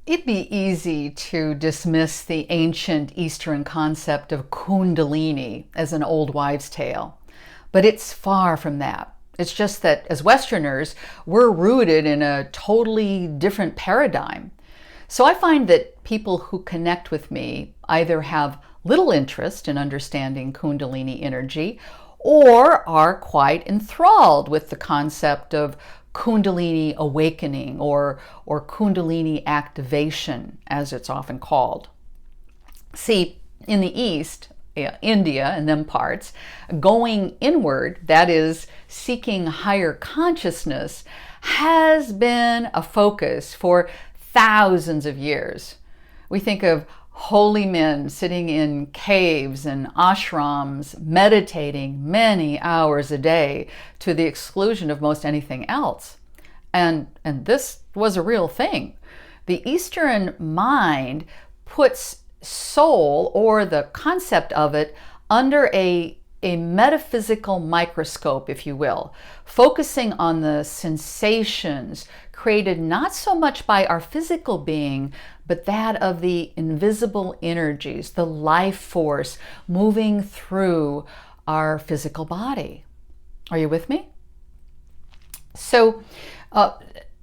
It'd be easy to dismiss the ancient Eastern concept of Kundalini as an old wives' tale, but it's far from that. It's just that as Westerners, we're rooted in a totally different paradigm. So I find that people who connect with me either have little interest in understanding Kundalini energy or are quite enthralled with the concept of Kundalini awakening or Kundalini activation, as it's often called. See, in the East, India and them parts, going inward, that is, seeking higher consciousness, has been a focus for thousands of years. We think of holy men sitting in caves and ashrams, meditating many hours a day to the exclusion of most anything else. And this was a real thing. The Eastern mind puts soul, or the concept of it, under a metaphysical microscope, if you will, focusing on the sensations created not so much by our physical being, but that of the invisible energies, the life force moving through our physical body. Are you with me? So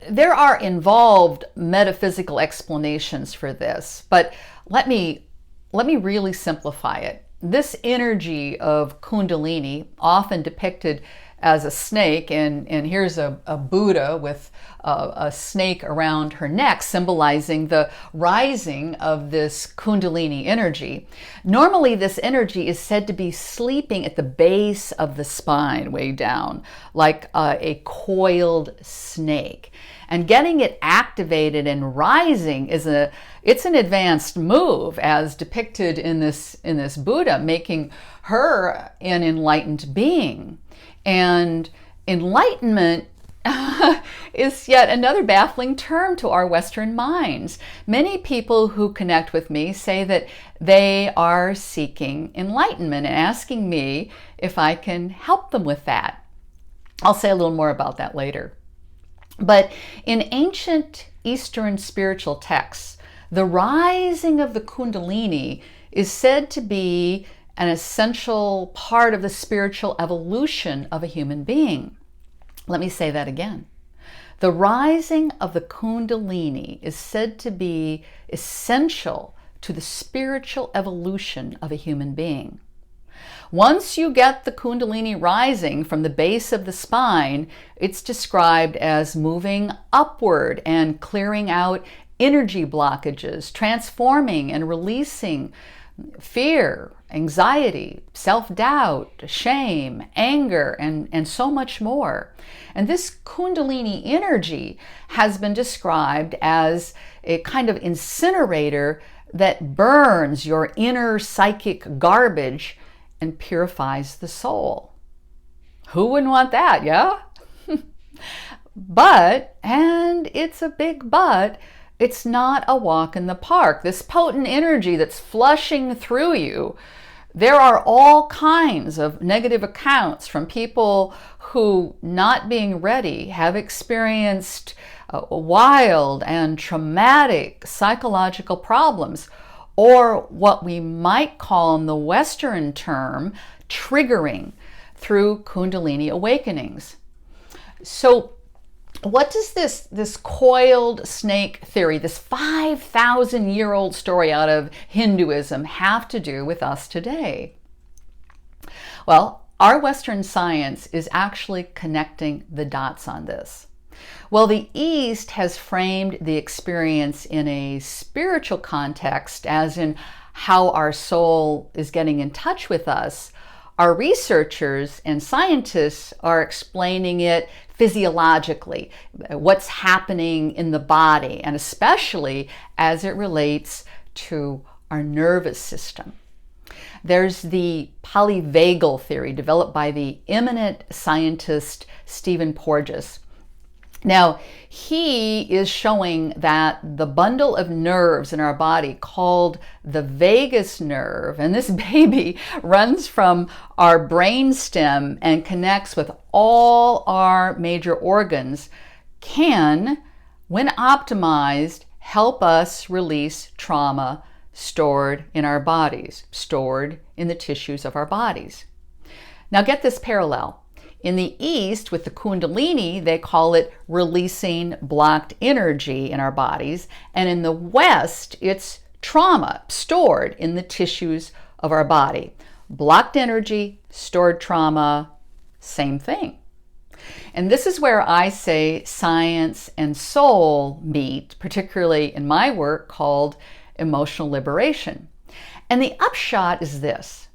there are involved metaphysical explanations for this, but let me really simplify it. This energy of Kundalini, often depicted as a snake, and here's a Buddha with a snake around her neck, symbolizing the rising of this Kundalini energy. Normally, this energy is said to be sleeping at the base of the spine, way down, like a coiled snake. And getting it activated and rising it's an advanced move, as depicted in this Buddha, making her an enlightened being. And enlightenment is yet another baffling term to our Western minds. Many people who connect with me say that they are seeking enlightenment and asking me if I can help them with that. I'll say a little more about that later. But in ancient Eastern spiritual texts, the rising of the Kundalini is said to be an essential part of the spiritual evolution of a human being. Let me say that again. The rising of the Kundalini is said to be essential to the spiritual evolution of a human being. Once you get the Kundalini rising from the base of the spine, it's described as moving upward and clearing out energy blockages, transforming and releasing fear, anxiety, self-doubt, shame, anger, and so much more. And this Kundalini energy has been described as a kind of incinerator that burns your inner psychic garbage and purifies the soul. Who wouldn't want that, yeah? But, and it's a big but, it's not a walk in the park. This potent energy that's flushing through you, there are all kinds of negative accounts from people who, not being ready, have experienced wild and traumatic psychological problems, or what we might call in the Western term, triggering through Kundalini awakenings. So what does this coiled snake theory, this 5,000-year-old story out of Hinduism, have to do with us today? Well, our Western science is actually connecting the dots on this. Well, the East has framed the experience in a spiritual context, as in how our soul is getting in touch with us. Our researchers and scientists are explaining it physiologically, what's happening in the body, and especially as it relates to our nervous system. There's the polyvagal theory developed by the eminent scientist Stephen Porges. Now, he is showing that the bundle of nerves in our body called the vagus nerve, and this baby runs from our brainstem and connects with all our major organs, can, when optimized, help us release trauma stored in our bodies, stored in the tissues of our bodies. Now get this parallel. In the East, with the Kundalini, they call it releasing blocked energy in our bodies. And in the West, it's trauma stored in the tissues of our body. Blocked energy, stored trauma, same thing. And this is where I say science and soul meet, particularly in my work called emotional liberation. And the upshot is this,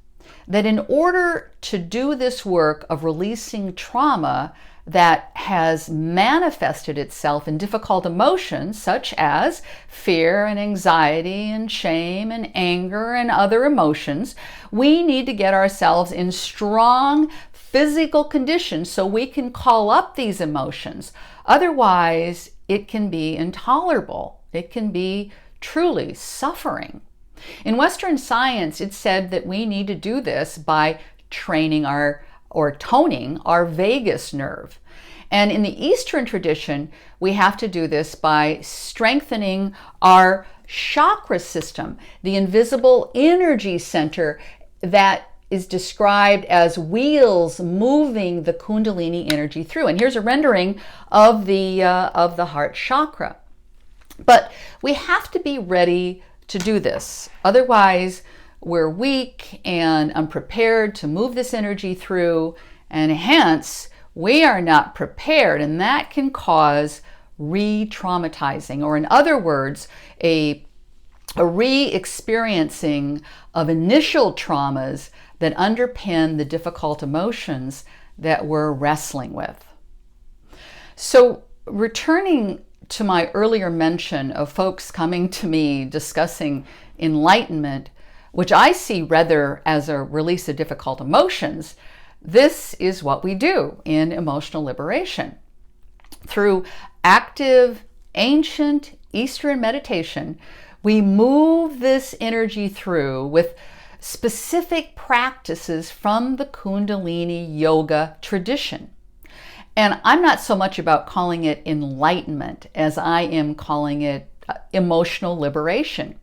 that in order to do this work of releasing trauma that has manifested itself in difficult emotions such as fear and anxiety and shame and anger and other emotions, we need to get ourselves in strong physical conditions so we can call up these emotions. Otherwise, it can be intolerable. It can be truly suffering. In Western science, it's said that we need to do this by training or toning our vagus nerve. And in the Eastern tradition, we have to do this by strengthening our chakra system, the invisible energy center that is described as wheels moving the Kundalini energy through. And here's a rendering of the heart chakra. But we have to be ready to do this. Otherwise, we're weak and unprepared to move this energy through, and hence we are not prepared, and that can cause re-traumatizing, or in other words, a re-experiencing of initial traumas that underpin the difficult emotions that we're wrestling with. So returning to my earlier mention of folks coming to me discussing enlightenment, which I see rather as a release of difficult emotions, this is what we do in emotional liberation. Through active, ancient Eastern meditation, we move this energy through with specific practices from the Kundalini yoga tradition. And I'm not so much about calling it enlightenment as I am calling it emotional liberation.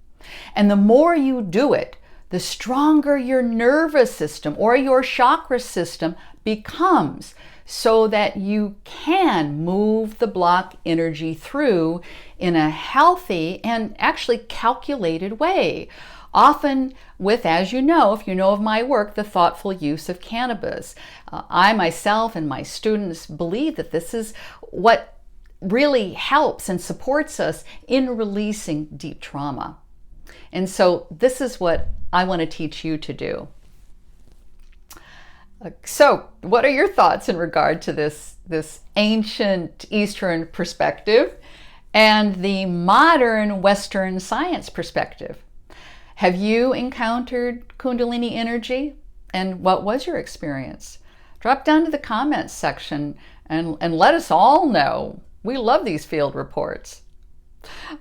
And the more you do it, the stronger your nervous system or your chakra system becomes, so that you can move the block energy through in a healthy and actually calculated way. Often with, as you know, if you know of my work, the thoughtful use of cannabis. I myself and my students believe that this is what really helps and supports us in releasing deep trauma. And so this is what I want to teach you to do. So what are your thoughts in regard to this ancient Eastern perspective and the modern Western science perspective? Have you encountered Kundalini energy? And what was your experience? Drop down to the comments section and let us all know. We love these field reports.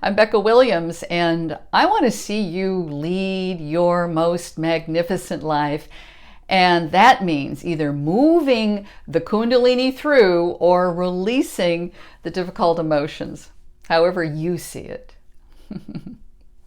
I'm Becca Williams, and I want to see you lead your most magnificent life. And that means either moving the Kundalini through or releasing the difficult emotions, however you see it.